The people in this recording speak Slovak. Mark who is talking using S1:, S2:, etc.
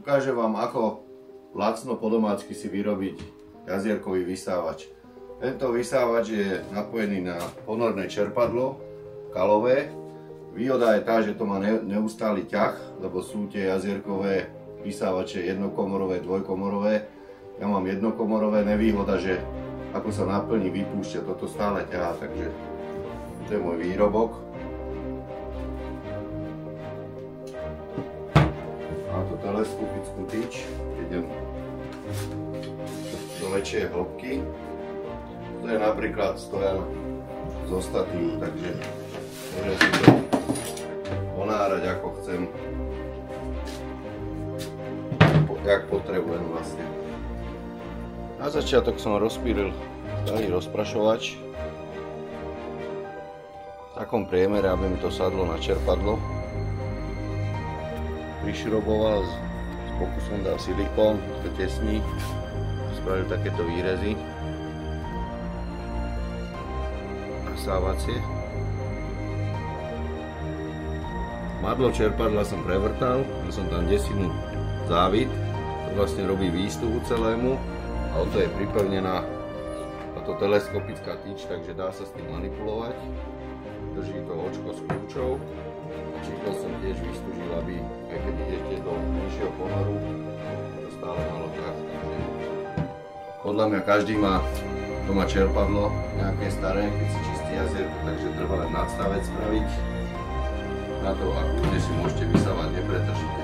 S1: Ukážem vám, ako lacno po domácky si vyrobiť jazierkový vysávač. Tento vysávač je napojený na ponorné čerpadlo kalové. Výhoda je tá, že to má neustály ťah, lebo sú tie jazierkové vysávače jednokomorové, dvojkomorové. Ja mám jednokomorové, nevýhoda, že ako sa naplní, vypúšťa, toto stále ťahá, takže to je môj výrobok. Má to teleskopickú tyč, idem do väčšej hĺbky. To je napríklad stojan zo statívu, takže môžem si to ponárať ako chcem, jak potrebujem vlastne. Na začiatok som rozpíril starý rozprašovač v takom priemere, aby mi to sadlo na čerpadlo. Prišroboval, z boku som dal silikón, to tesní, spravil takéto výrezy nasávacie. Madlo čerpadla som prevrtal, dal som tam desinu závit, to vlastne robí výstupu celému, a o to je pripevnená táto teleskopická tyč, takže dá sa s tým manipulovať. Drží to očko s kľúčou. Číkol som tiež vystúžil, aby aj keď idete do nižšieho ponoru, to stále malo ťah. Podľa mňa každý má doma čerpadlo nejaké staré, keď si čistí jazierko, takže treba len nadstavec spraviť. Na to, ak si môžete vysávať, nepretržite.